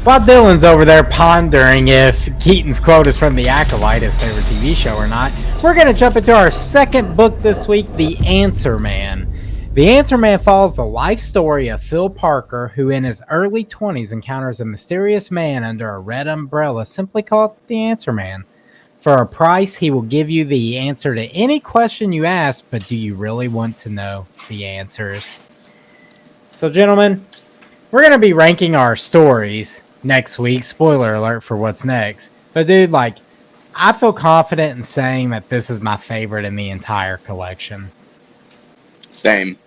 While Dylan's over there pondering if Keaton's quote is from The Acolyte, his favorite TV show, or not, we're going to jump into our second book this week, The Answer Man. The Answer Man follows the life story of Phil Parker, who in his early 20s encounters a mysterious man under a red umbrella simply called The Answer Man. For a price, he will give you the answer to any question you ask, but do you really want to know the answers? So, gentlemen, we're going to be ranking our stories next week. Spoiler alert for what's next. But, dude, I feel confident in saying that this is my favorite in the entire collection. Same.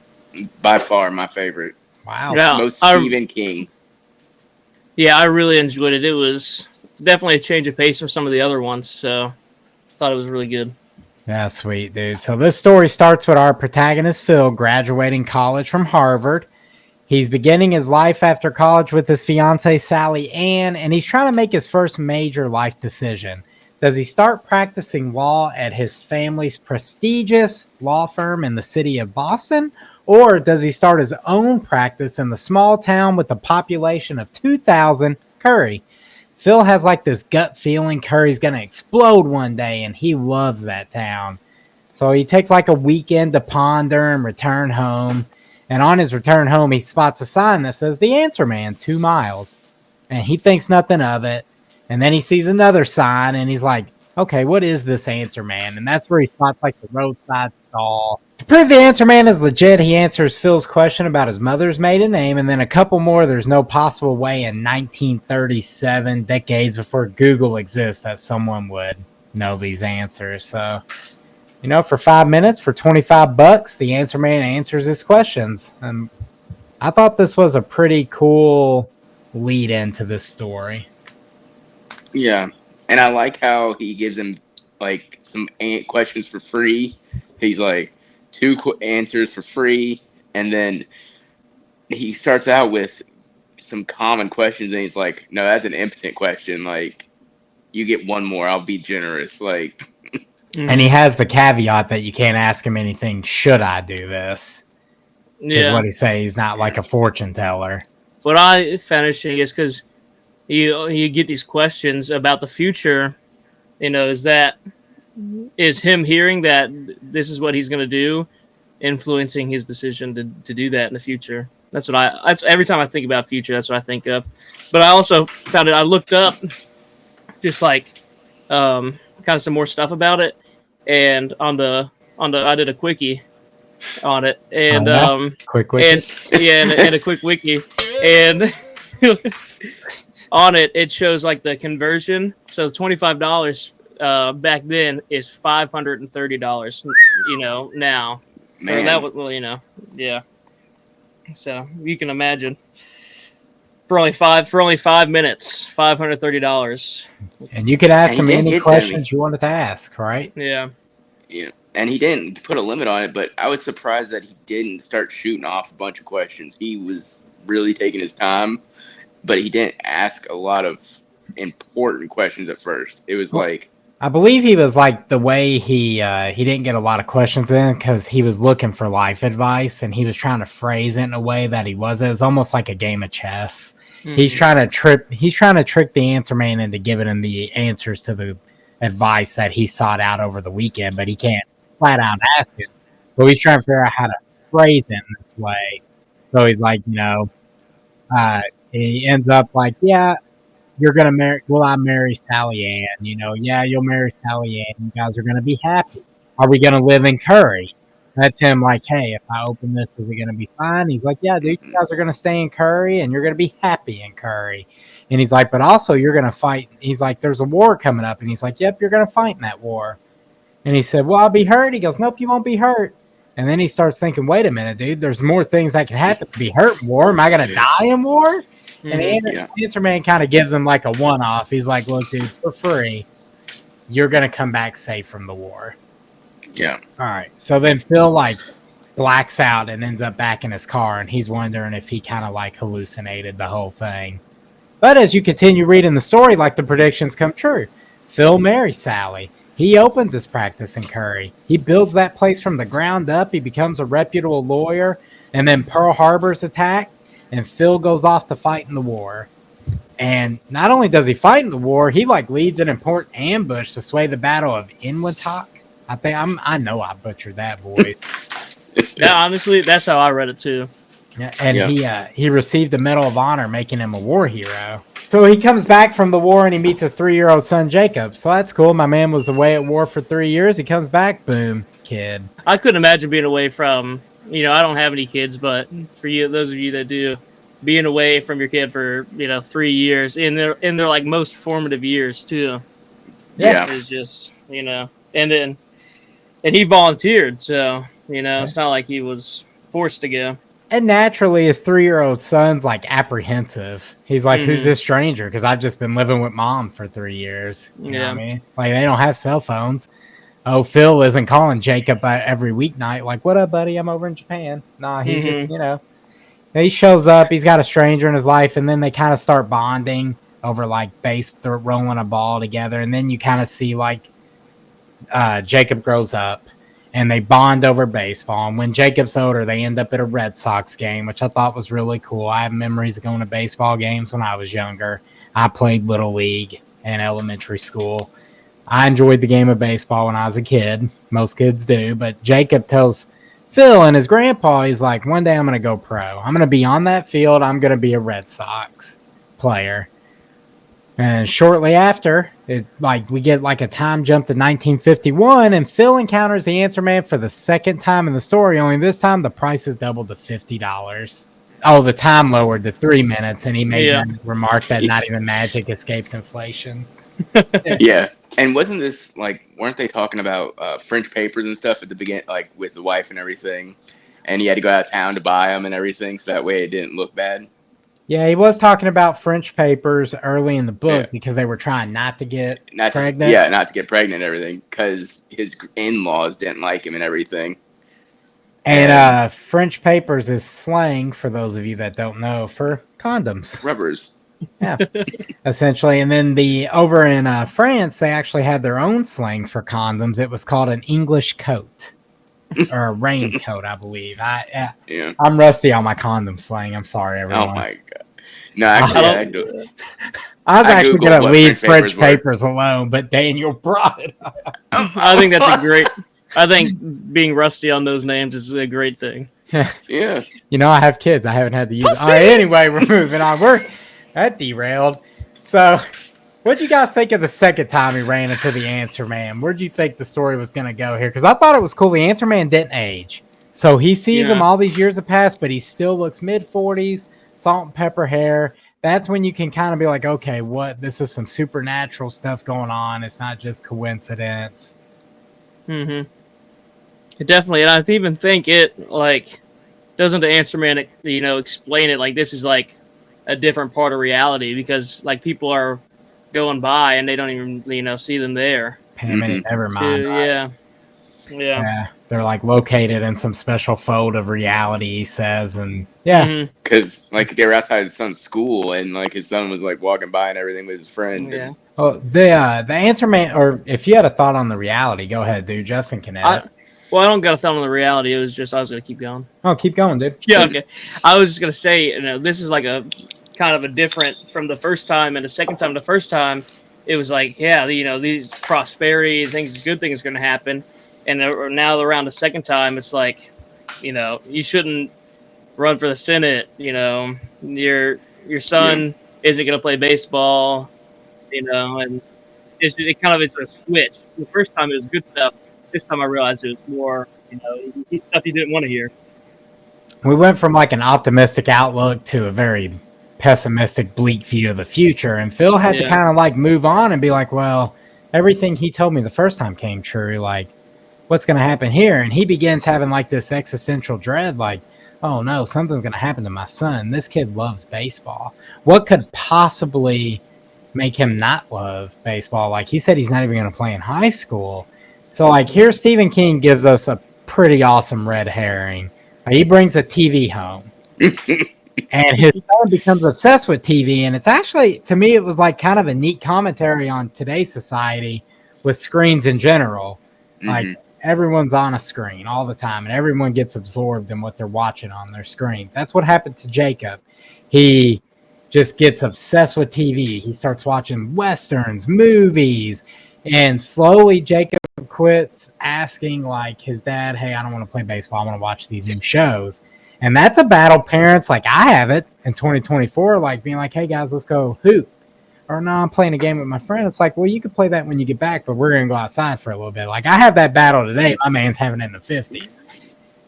By far my favorite. Wow. Yeah, most Stephen King. Yeah, I really enjoyed it. It was definitely a change of pace from some of the other ones, so I thought it was really good. Yeah, sweet, dude. So this story starts with our protagonist, Phil, graduating college from Harvard. He's beginning his life after college with his fiancée, Sally Ann, and he's trying to make his first major life decision. Does he start practicing law at his family's prestigious law firm in the city of Boston, or does he start his own practice in the small town with a population of 2,000, Curry? Phil has this gut feeling Curry's going to explode one day, and he loves that town. So he takes a weekend to ponder and return home. And on his return home, he spots a sign that says The Answer Man, 2 miles. And he thinks nothing of it. And then he sees another sign, and he's like, okay, what is this Answer Man? And that's where he spots the roadside stall. To prove the Answer Man is legit, he answers Phil's question about his mother's maiden name, and then a couple more. There's no possible way in 1937, decades before Google exists, that someone would know these answers. So, for 5 minutes, for $25, the Answer Man answers his questions. And I thought this was a pretty cool lead into this story. Yeah. And I like how he gives him some questions for free. He's like 2 answers for free. And then he starts out with some common questions. And he's like, no, that's an impotent question. You get 1 more. I'll be generous. And he has the caveat that you can't ask him anything, should I do this? Yeah. Is what he says. He's not like a fortune teller. What I found interesting is because you get these questions about the future, is him hearing that this is what he's going to do, influencing his decision to do that in the future. That's every time I think about future, that's what I think of. But I also found I looked up just kind of some more stuff about it, and I did a quickie on it, and quick wiki, and a quick wiki, and on it shows the conversion. So $25 back then is $530. Now. Man, that was yeah. So you can imagine. For only 5 minutes, $530. And you could ask him any questions you wanted to ask, right? Yeah. Yeah. And he didn't put a limit on it, but I was surprised that he didn't start shooting off a bunch of questions. He was really taking his time, but he didn't ask a lot of important questions at first. It was I believe he was the way he didn't get a lot of questions in because he was looking for life advice, and he was trying to phrase it in a way that it was almost like a game of chess. Mm-hmm. He's trying to trick the Answer Man into giving him the answers to the advice that he sought out over the weekend, but he can't flat out ask it. So he's trying to figure out how to phrase it in this way. So he's he ends up yeah, you're going to marry, will I marry Sally Ann? Yeah, you'll marry Sally Ann. You guys are going to be happy. Are we going to live in Curry? That's him hey, if I open this, is it going to be fine? He's yeah, dude, you guys are going to stay in Curry and you're going to be happy in Curry. And he's but also you're going to fight. He's there's a war coming up. And he's yep, you're going to fight in that war. And he said, well, I'll be hurt. He goes, nope, you won't be hurt. And then he starts thinking, wait a minute, dude, there's more things that can happen to be hurt in war. Am I going to die in war? And the Answer Man kind of gives him a one-off. He's look, dude, for free, you're going to come back safe from the war. Yeah. All right. So then Phil blacks out and ends up back in his car, and he's wondering if he kind of hallucinated the whole thing. But as you continue reading the story, the predictions come true. Phil marries Sally. He opens his practice in Curry. He builds that place from the ground up. He becomes a reputable lawyer. And then Pearl Harbor's attacked, and Phil goes off to fight in the war. And not only does he fight in the war, he like leads an important ambush to sway the Battle of Inwatok. I know I butchered that voice. Yeah, honestly, that's how I read it too. Yeah, and he received the Medal of Honor, making him a war hero. So he comes back from the war and he meets his 3-year-old son Jacob. So that's cool. My man was away at war for 3 years. He comes back, boom, kid. I couldn't imagine being away from, I don't have any kids, but for you, those of you that do, being away from your kid for 3 years in their like most formative years too. Yeah. It's just and he volunteered, so it's not like he was forced to go. And naturally, his 3-year-old son's like apprehensive. He's like, "Who's this stranger?" Because I've just been living with mom for 3 years. You know what I mean? Like they don't have cell phones. Oh, Phil isn't calling Jacob every weeknight. Like, "What up, buddy? I'm over in Japan." Nah, he's just he shows up. He's got a stranger in his life, and then they kind of start bonding over like rolling a ball together, and then you kind of see like Jacob grows up. And they bond over baseball. And when Jacob's older, they end up at a Red Sox game, which I thought was really cool. I have memories of going to baseball games when I was younger. I played Little League in elementary school. I enjoyed the game of baseball when I was a kid. Most kids do. But Jacob tells Phil and his grandpa, he's like, one day I'm going to go pro. I'm going to be on that field. I'm going to be a Red Sox player. And shortly after, we get like a time jump to 1951, and Phil encounters the Answer Man for the second time in the story. Only this time, the price is doubled to $50. Oh, the time lowered to 3 minutes, and he made a remark that not even magic escapes inflation. Yeah, and wasn't this weren't they talking about French papers and stuff at the beginning, like with the wife and everything? And he had to go out of town to buy them and everything, so that way it didn't look bad. Yeah, he was talking about French papers early in the book because they were trying not to get pregnant. Not to get pregnant and everything because his in-laws didn't like him and everything. And French papers is slang, for those of you that don't know, for condoms. Rubbers. Yeah, essentially. And then over in France, they actually had their own slang for condoms. It was called an English coat. Or a raincoat, I believe. I'm rusty on my condom slang. I'm sorry, everyone. Oh my god! No, actually, I was actually going to leave French papers alone, but Daniel brought it up. I think that's a great. I think being rusty on those names is a great thing. Yeah. I have kids. I haven't had to use. All right. Anyway, we're moving on. That derailed. So. What did you guys think of the second time he ran into the Answer Man? Where do you think the story was going to go here? Because I thought it was cool. The Answer Man didn't age. So he sees him, all these years have passed, but he still looks mid-40s, salt and pepper hair. That's when you can kind of be like, okay, this is some supernatural stuff going on. It's not just coincidence. Mm-hmm. Definitely. And I even think it, doesn't the Answer Man, explain it like this is like a different part of reality because people are going by and they don't even see them there. Never mind. Yeah. They're located in some special fold of reality, he says, and because they were outside his son's school and his son was walking by and everything with his friend. Yeah. Well, the Answer Man, or if you had a thought on the reality, go ahead, dude. Justin can edit. Well, I don't got a thought on the reality. It was just I was going to keep going. Oh, keep going, dude. Yeah, okay. I was just going to say, this is a kind of a different from the first time, and the second time. The first time, it was these prosperity things, good things going to happen, and now around the second time, it's you shouldn't run for the Senate. Your son isn't going to play baseball. And it kind of is a switch. The first time it was good stuff. This time I realized it was more, stuff you didn't want to hear. We went from an optimistic outlook to a very pessimistic, bleak view of the future, and Phil had to kind of move on and be like, well, everything he told me the first time came true. What's going to happen here? And he begins having this existential dread, oh no, something's going to happen to my son. This kid loves baseball. What could possibly make him not love baseball? He said he's not even going to play in high school. So here Stephen King gives us a pretty awesome red herring. He brings a TV home. And his son becomes obsessed with TV. And it's actually, to me, it was kind of a neat commentary on today's society with screens in general. Everyone's on a screen all the time, and everyone gets absorbed in what they're watching on their screens. That's what happened to Jacob. He just gets obsessed with TV. He starts watching westerns, movies, and slowly Jacob quits asking like his dad, "Hey, I don't want to play baseball. I want to watch these new shows." And that's a battle parents like I have it in 2024, like being like, "Hey guys, let's go hoop." Or no, I'm playing a game with my friend. It's like, well, you could play that when you get back, but we're gonna go outside for a little bit. Like I have that battle today. My man's having it in the 50s.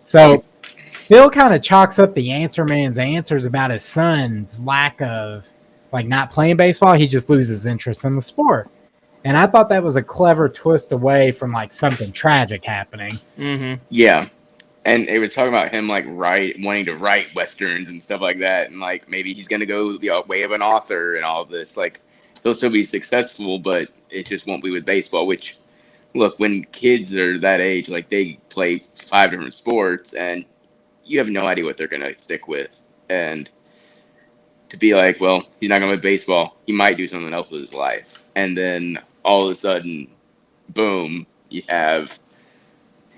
So Phil kind of chalks up the answer man's answers about his son's lack of like not playing baseball. He just loses interest in the sport. And I thought that was a clever twist away from like something tragic happening. Mm-hmm. Yeah. And it was talking about him like wanting to write westerns and stuff like that, and like maybe he's gonna go the way of an author and all of this. Like he'll still be successful, but it just won't be with baseball. Which, look, when kids are that age, like they play 5 different sports, and you have no idea what they're gonna stick with. And to be like, well, he's not gonna play baseball, he might do something else with his life, and then all of a sudden, boom, you have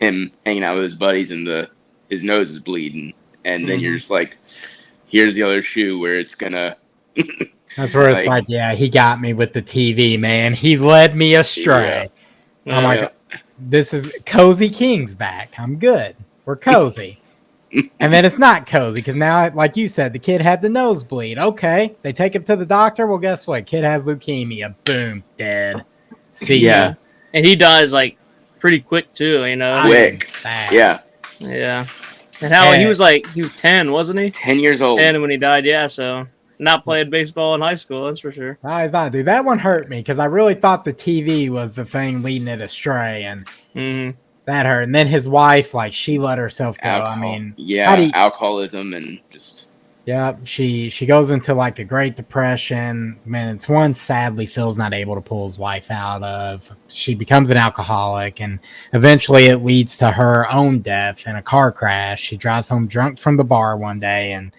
him hanging out with his buddies and his nose is bleeding, and then you're just like, here's the other shoe where it's gonna That's where it's like, yeah, he got me with the TV, man. He led me astray. I'm like, this is Cozy King's back. I'm good. We're cozy. And then it's not cozy because now, like you said, the kid had the nosebleed. Okay, they take him to the doctor. Well, guess what? Kid has leukemia. Boom, dead. See ya. And he dies like pretty quick too, you know. Quick. Yeah. And how he was 10, wasn't he? 10 years old. 10 when he died, yeah. So not playing baseball in high school, that's for sure. No, he's not, dude. That one hurt me because I really thought the TV was the thing leading it astray, and that hurt. And then his wife, like, she let herself go. Alcohol. I mean, alcoholism and just. Yeah, she goes into like a Great Depression. Man, it's one sadly Phil's not able to pull his wife out of. She becomes an alcoholic, and eventually it leads to her own death in a car crash. She drives home drunk from the bar one day, and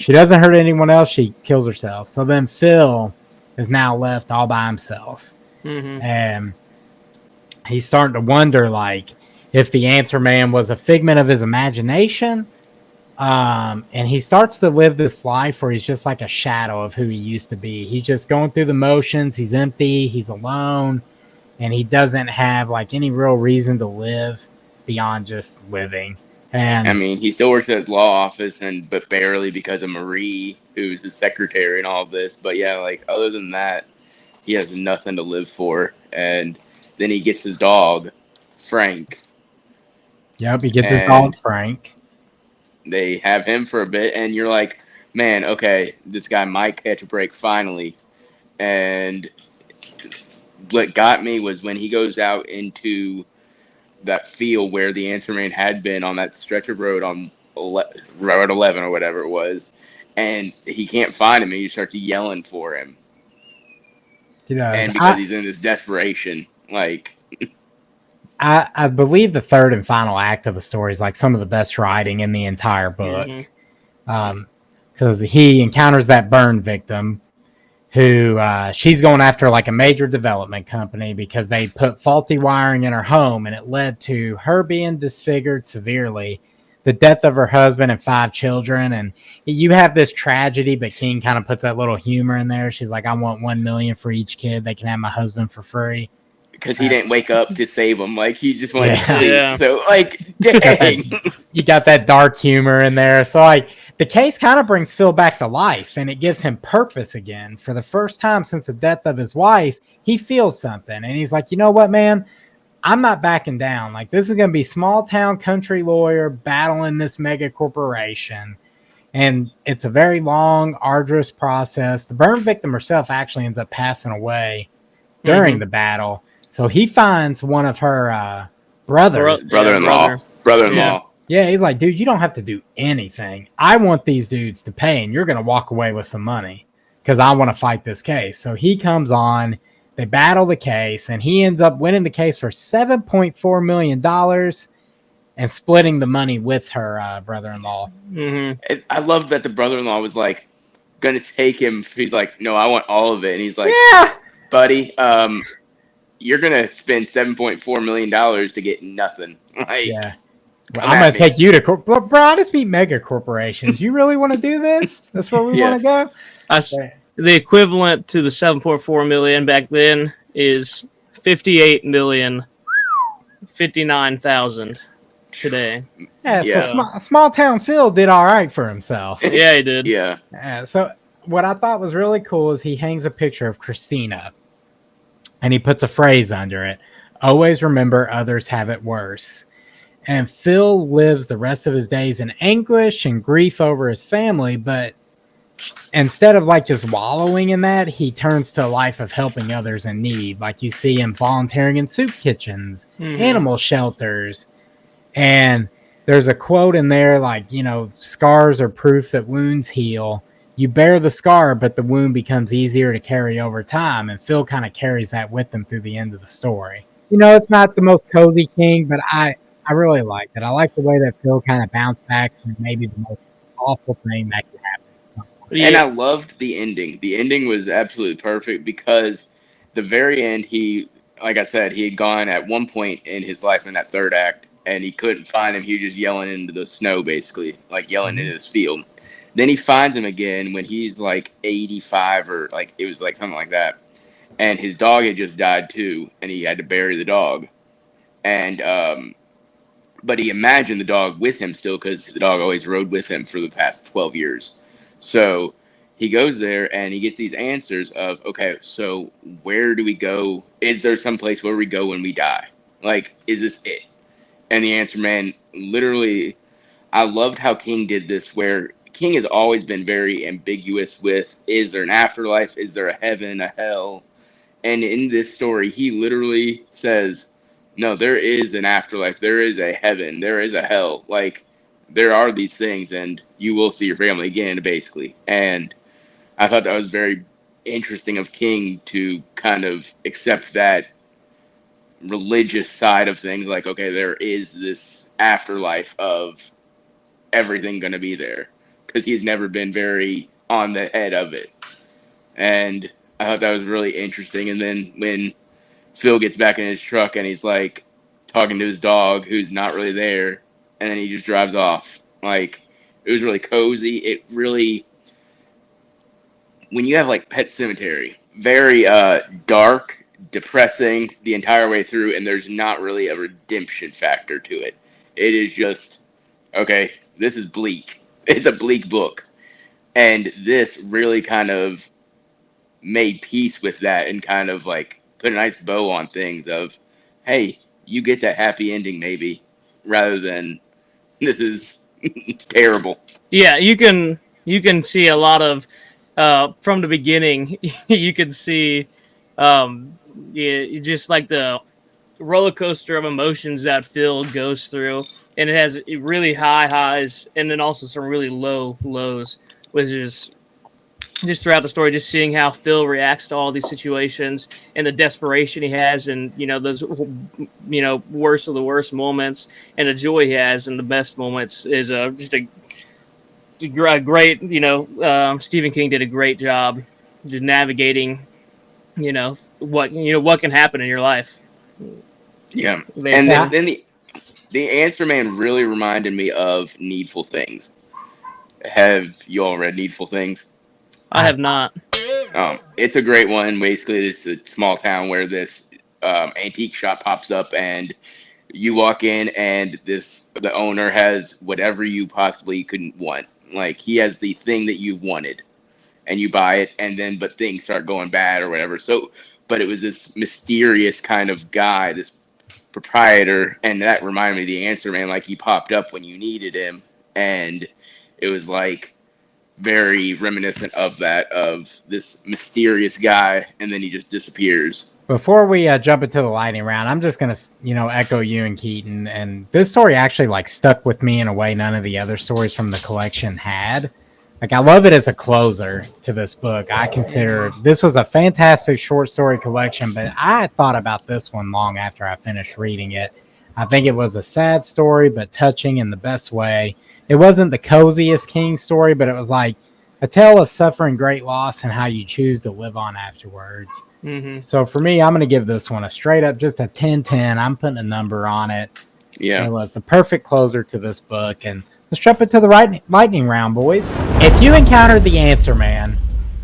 she doesn't hurt anyone else. She kills herself. So then Phil is now left all by himself. And he's starting to wonder, like, if the Answer Man was a figment of his imagination. And he starts to live this life where he's just like a shadow of who he used to be. He's just going through the motions. He's empty. He's alone. And he doesn't have like any real reason to live beyond just living. And I mean, he still works at his law office, but barely because of Marie, who's his secretary and all of this. But yeah, like other than that, he has nothing to live for. And then he gets his dog, Frank. Yep, he gets his dog, Frank. They have him for a bit, and you're like, man, okay, this guy might catch a break finally. And what got me was when he goes out into that field where the Answer Man had been on that stretch of road on Road 11 or whatever it was, and he can't find him, and he starts yelling for him. He does. And because he's in this desperation, like... I believe the third and final act of the story is like some of the best writing in the entire book. Because he encounters that burn victim who she's going after like a major development company because they put faulty wiring in her home, and it led to her being disfigured severely, the death of her husband and 5 children. And you have this tragedy, but King kind of puts that little humor in there. She's like, I want $1 million for each kid. They can have my husband for free. Because he didn't wake up to save him. Like, he just went to sleep. Yeah. So, like, dang. You got that dark humor in there. So, like, the case kind of brings Phil back to life, and it gives him purpose again. For the first time since the death of his wife, he feels something. And he's like, you know what, man? I'm not backing down. Like, this is going to be small-town country lawyer battling this mega corporation. And it's a very long, arduous process. The burn victim herself actually ends up passing away during the battle. So he finds one of her brothers. Brother-in-law. Yeah, he's like, dude, you don't have to do anything. I want these dudes to pay, and you're going to walk away with some money because I want to fight this case. So he comes on. They battle the case, and he ends up winning the case for $7.4 million and splitting the money with her brother-in-law. I love that the brother-in-law was like, going to take him. He's like, no, I want all of it. And he's like, yeah, buddy, you're going to spend $7.4 million to get nothing. Like, yeah. I'm going to take you to bro, I just beat mega corporations. You really want to do this? That's where we want to go? The equivalent to the 7.4 million back then is 58,059,000 today. Yeah, so small town Phil did all right for himself. Yeah, he did. Yeah. So what I thought was really cool is he hangs a picture of Christina and he puts a phrase under it. Always remember others have it worse. And Phil lives the rest of his days in anguish and grief over his family, but instead of like just wallowing in that, he turns to a life of helping others in need. Like you see him volunteering in soup kitchens, animal shelters. And there's a quote in there like, scars are proof that wounds heal. You bear the scar, but the wound becomes easier to carry over time. And Phil kind of carries that with him through the end of the story. It's not the most cozy King, but I really like it. I like the way that Phil kind of bounced back from maybe the most awful thing that could happen. Yeah. And I loved the ending. The ending was absolutely perfect because the very end, like I said, he had gone at one point in his life in that third act, and he couldn't find him. He was just yelling into the snow, basically, like yelling into his field. Then he finds him again when he's like 85 or like it was like something like that. And his dog had just died too, and he had to bury the dog. And but he imagined the dog with him still because the dog always rode with him for the past 12 years. So he goes there and he gets these answers of, okay, so where do we go? Is there some place where we go when we die? Like, is this it? And the answer man, literally, I loved how King did this, where King has always been very ambiguous with, is there an afterlife? Is there a heaven, a hell? And in this story, he literally says, no, there is an afterlife. There is a heaven. There is a hell. Like, there are these things, and you will see your family again, basically. And I thought that was very interesting of King to kind of accept that religious side of things. Like, okay, there is this afterlife of everything going to be there, because he's never been very on the head of it. And I thought that was really interesting. And then when Phil gets back in his truck and he's like talking to his dog who's not really there, and then he just drives off. Like, it was really cozy. It really, when you have like Pet Sematary, very dark, depressing the entire way through, and there's not really a redemption factor to it. It is just, okay, this is bleak. It's a bleak book. And this really kind of made peace with that and kind of like put a nice bow on things of, hey, you get that happy ending maybe, rather than this is terrible. Yeah, you can see a lot of from the beginning. You can see just like the roller coaster of emotions that Phil goes through, and it has really high highs and then also some really low lows, which is just throughout the story, just seeing how Phil reacts to all these situations and the desperation he has, and those worst of the worst moments, and the joy he has in the best moments is just a great. Stephen King did a great job just navigating, what can happen in your life. Yeah, and then the Answer Man really reminded me of Needful Things. Have you all read Needful Things? I have not. It's a great one. Basically, it's a small town where this antique shop pops up, and you walk in, and the owner has whatever you possibly couldn't want. Like, he has the thing that you wanted, and you buy it, but things start going bad or whatever. So, but it was this mysterious kind of guy, this proprietor, and that reminded me of the Answer Man. Like, he popped up when you needed him, and it was like very reminiscent of this mysterious guy, and then he just disappears. Before we jump into the lightning round, I'm just gonna echo you and Keaton, and this story actually like stuck with me in a way none of the other stories from the collection had. Like, I love it as a closer to this book. I consider this was a fantastic short story collection, but I thought about this one long after I finished reading it. I think it was a sad story, but touching in the best way. It wasn't the coziest King story, but it was like a tale of suffering, great loss, and how you choose to live on afterwards. Mm-hmm. So for me, I'm going to give this one a straight up, just a 10-10. I'm putting a number on it. Yeah. It was the perfect closer to this book. And let's jump into the lightning round, boys. If you encountered the Answer Man,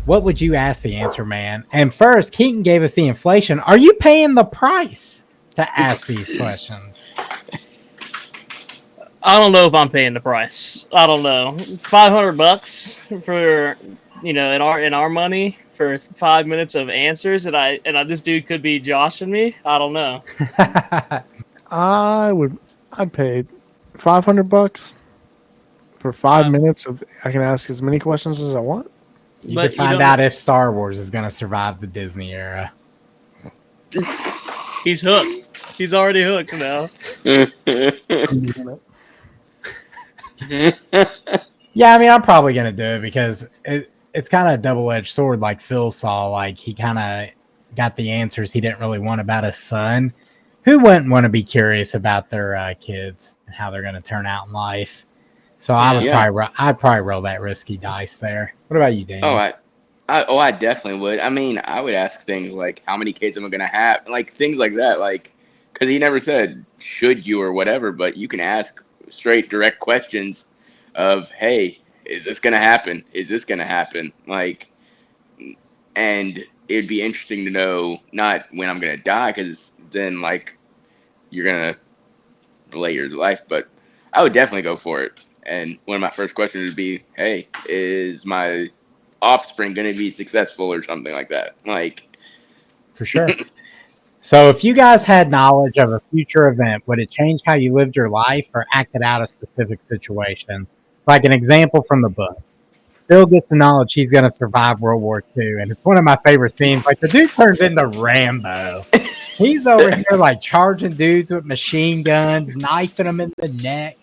what would you ask the Answer Man? And first, Keaton gave us the inflation. Are you paying the price to ask these questions? I don't know if I'm paying the price. I don't know. $500 for in our money for 5 minutes of answers, and this dude could be joshing me. I don't know. I'd pay $500 for 5 minutes of. I can ask as many questions as I want. You But can find don't- out if Star Wars is going to survive the Disney era. He's hooked. He's already hooked now. Yeah, I mean, I'm probably going to do it because it's kind of a double-edged sword like Phil saw. Like, he kind of got the answers he didn't really want about his son. Who wouldn't want to be curious about their kids and how they're going to turn out in life? So I'd probably roll that risky dice there. What about you, Dan? I definitely would. I mean, I would ask things like, how many kids am I going to have? Like, things like that. Like, because he never said, should you or whatever, but you can ask straight, direct questions of, hey, is this going to happen? Is this going to happen? Like, and it'd be interesting to know, not when I'm going to die, because then, like, you're going to delay your life, but I would definitely go for it. And one of my first questions would be, hey, is my offspring going to be successful or something like that? Like, For sure. So if you guys had knowledge of a future event, would it change how you lived your life or acted out a specific situation? Like an example from the book. Bill gets the knowledge he's going to survive World War II, and it's one of my favorite scenes. Like, the dude turns into Rambo. He's over here, like, charging dudes with machine guns, knifing them in the neck,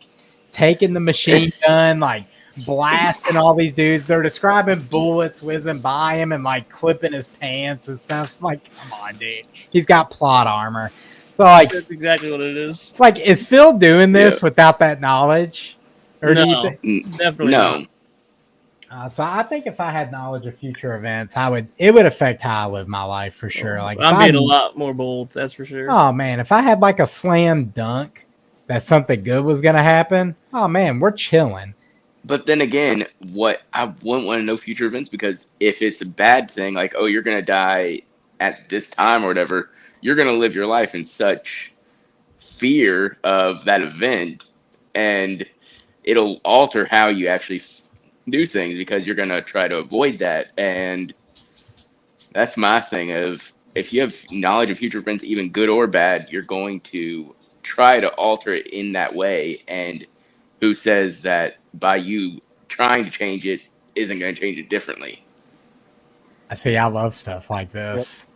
taking the machine gun, like, blasting all these dudes. They're describing bullets whizzing by him and, like, clipping his pants and stuff. I'm like, come on, dude. He's got plot armor. So, like, That's exactly what it is. like, is Phil doing this without that knowledge? Or do you No, think? definitely no. not. So I think if I had knowledge of future events, it would affect how I live my life for sure. Like, if I'm I- being a lot more bold, that's for sure. Oh man, if I had like a slam dunk that something good was gonna happen, oh man, we're chilling. But then again, what I wouldn't want to know future events, because if it's a bad thing, like, oh, you're going to die at this time or whatever, you're going to live your life in such fear of that event, and it'll alter how you actually do things because you're going to try to avoid that. And that's my thing of, if you have knowledge of future events, even good or bad, you're going to try to alter it in that way. And who says that by you trying to change it isn't going to change it differently? I see. I love stuff like this.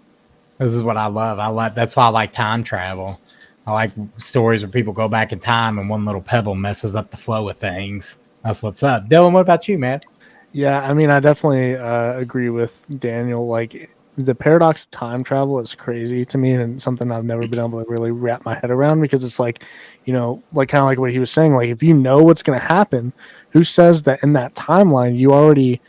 This is what I love. That's why I like time travel. I like stories where people go back in time and one little pebble messes up the flow of things. That's what's up. Dylan, what about you, man? Yeah, I mean, I definitely agree with Daniel. Like, the paradox of time travel is crazy to me, and something I've never been able to really wrap my head around, because it's like, like kind of like what he was saying. Like, if you know what's going to happen, who says that in that timeline you already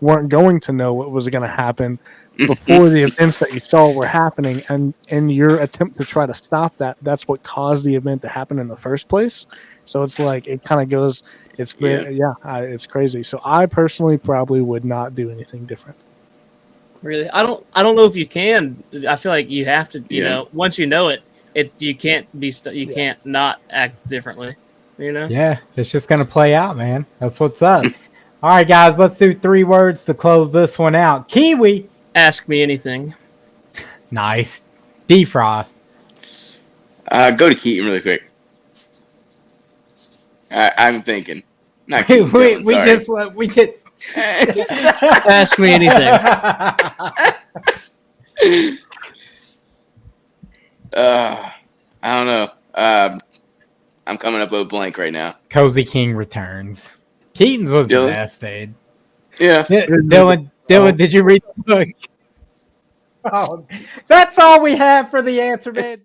weren't going to know what was going to happen before the events that you saw were happening, and in your attempt to try to stop that, that's what caused the event to happen in the first place. So it's like, it kind of goes, it's it's crazy. So I personally probably would not do anything different. Really, I don't know if you can. I feel like you have to. You know, once you know it, you can't be. You can't not act differently. You know. Yeah, it's just gonna play out, man. That's what's up. All right, guys, let's do 3 words to close this one out. Kiwi. Ask me anything. Nice. Defrost. Go to Keaton really quick. I'm thinking. Not we Keaton, Dylan, we did. Ask me anything. I don't know. I'm coming up with a blank right now. Cozy King returns. Keaton's was Dylan? the best, dude. Yeah. Dylan, did you read the book? Oh, that's all we have for the answer, man.